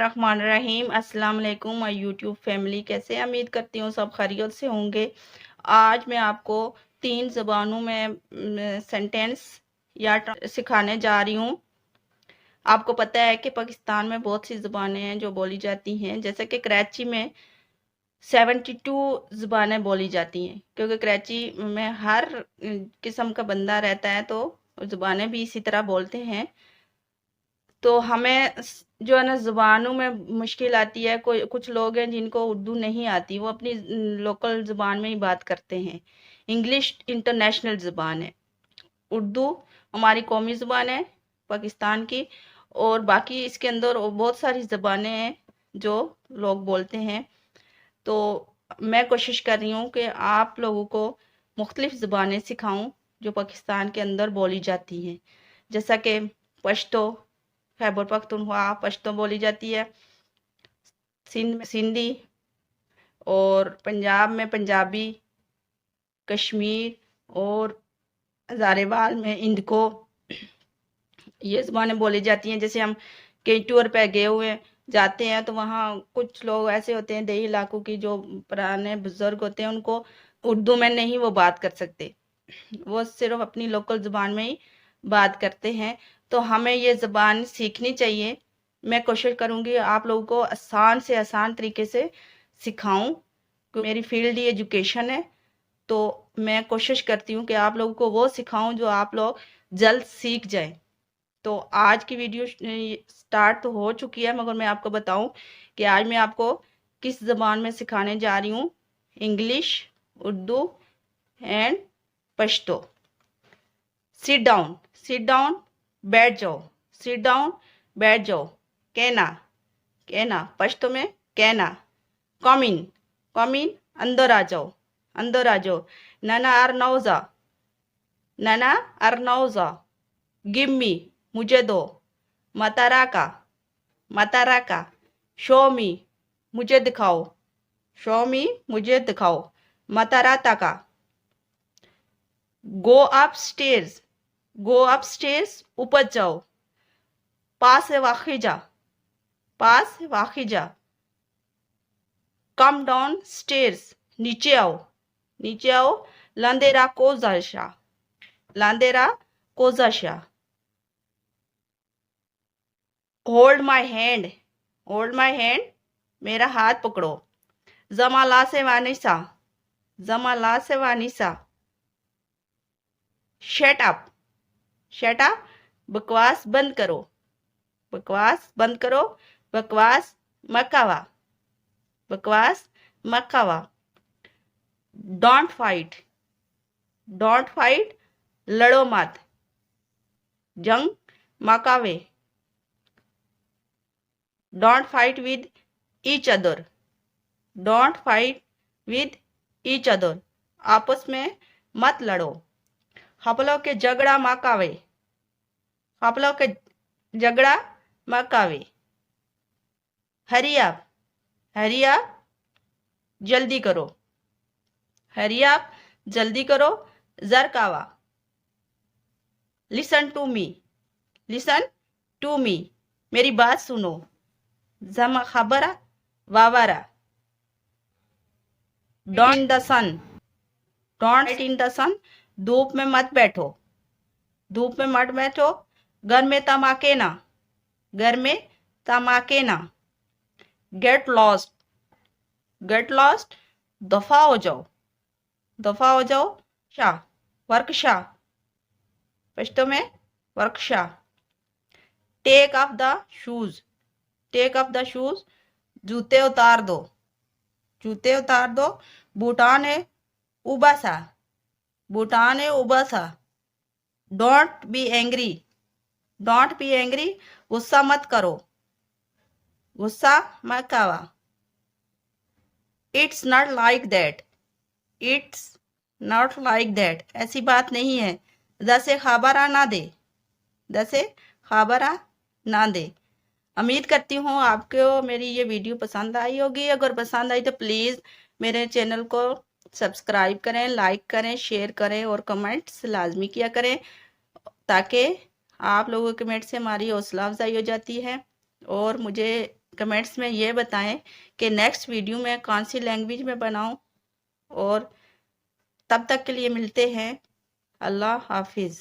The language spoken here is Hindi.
बिस्मिल्लाहिर्रहमानिर्रहीम। अस्सलाम वालेकुम माय यूट्यूब फैमिली, कैसे उम्मीद करती हूँ सब खैरियत से होंगे। आज मैं आपको 3 ज़बानों में सेंटेंस या सिखाने जा रही हूँ। आपको पता है कि पाकिस्तान में बहुत सी ज़बानें हैं जो बोली जाती हैं, जैसे कि कराची में 72 ज़बानें बोली जाती हैं, क्योंकि कराची में हर किस्म का बंदा रहता है, तो ज़बानें भी इसी तरह बोलते हैं। तो हमें जो है ना ज़ुबानों में मुश्किल आती है। कोई कुछ लोग हैं जिनको उर्दू नहीं आती, वो अपनी लोकल ज़ुबान में ही बात करते हैं। इंग्लिश इंटरनेशनल ज़ुबान है, उर्दू हमारी कौमी ज़ुबान है पाकिस्तान की, और बाकी इसके अंदर बहुत सारी ज़बानें हैं जो लोग बोलते हैं। तो मैं कोशिश कर रही हूँ कि आप लोगों को मुख्तलिफ ज़बानें सिखाऊं जो पाकिस्तान के अंदर बोली जाती हैं, जैसा कि पश्तो, खैबर पख्तूनख्वा पश्तो बोली जाती है, सिंध में सिंधी, और पंजाब में पंजाबी, कश्मीर और हज़ारेबाल में इंदको, ये ज़बानें बोली जाती हैं। जैसे हम कहीं टूर पे गए हुए जाते हैं तो वहाँ कुछ लोग ऐसे होते हैं देही इलाकों की, जो पुराने बुजुर्ग होते हैं, उनको उर्दू में नहीं वो बात कर सकते, वो सिर्फ अपनी लोकल ज़ुबान में ही बात करते हैं। तो हमें ये ज़बान सीखनी चाहिए। मैं कोशिश करूँगी आप लोगों को आसान से आसान तरीके से सिखाऊं। मेरी फील्ड ही एजुकेशन है, तो मैं कोशिश करती हूँ कि आप लोगों को वो सिखाऊं जो आप लोग जल्द सीख जाएं। तो आज की वीडियो स्टार्ट तो हो चुकी है, मगर मैं आपको बताऊं कि आज मैं आपको किस ज़बान में सिखाने जा रही हूँ। English, Urdu and Pashto. Sit down, sit down, बैठ जाओ, सिट डाउन, बैठ जाओ। कहना, कहना पश्तो में कहना। कम इन, कम इन, अंदर आ जाओ, अंदर आ जाओ। नना अरनौजा, नना अरनौजा। गिव मी, मुझे दो। मताराका, मताराका। शो मी, मुझे दिखाओ, शो मी, मुझे दिखाओ। मताराता का। Go up stairs, go up stairs, ऊपर जाओ। पास वाखिजा, पास वाखिजा। कम डाउन स्टेयर्स, नीचे आओ, नीचे आओ। लांदेरा कोजाशा, लांदेरा कोजाशा। Hold my hand, hold my hand, मेरा हाथ पकड़ो। जमाला से वानिसा, जमाला से वानिसा। शट अप, शट अप, बकवास बंद करो, बकवास बंद करो। बकवास मकावा, बकवास मकावा। डोंट फाइट, डोंट फाइट, लड़ो मत। जंग मकावे। Don't fight with each other, don't fight with each other, आपस में मत लड़ो। हपलों के झगड़ा मकावे, हपलों के झगड़ा मकावे। हरी अप, हरी अप, जल्दी करो, हरी अप, जल्दी करो। जरकावा। Listen to me, listen to me, मेरी बात सुनो। जमा खबरा वावारा। Don't in the sun, don't in the sun, धूप में मत बैठो, धूप में मत बैठो। घर में तमाके ना, घर में तमाके ना। गेट लॉस्ट, गेट लॉस्ट, दफा हो जाओ, दफा हो जाओ। शाह, वर्कशा, पश्तो में वर्कशा। Take off the shoes, take off the shoes, जूते उतार दो, जूते उतार दो। भूटान है उबासा, भूटान है उबासा। Don't be angry, don't be angry, गुस्सा मत करो, गुस्सा मत करो। It's not like that, it's not like that, ऐसी बात नहीं है। जैसे खबरा ना दे, जैसे खबरा ना दे। उम्मीद करती हूँ आपको मेरी ये वीडियो पसंद आई होगी। अगर पसंद आई तो प्लीज़ मेरे चैनल को सब्सक्राइब करें, लाइक करें, शेयर करें और कमेंट्स लाजमी किया करें, ताकि आप लोगों के कमेंट से हमारी हौसला अफजाई हो जाती है और मुझे कमेंट्स में ये बताएं कि नेक्स्ट वीडियो में कौन सी लैंग्वेज में बनाऊं। और तब तक के लिए मिलते हैं। अल्लाह हाफिज़।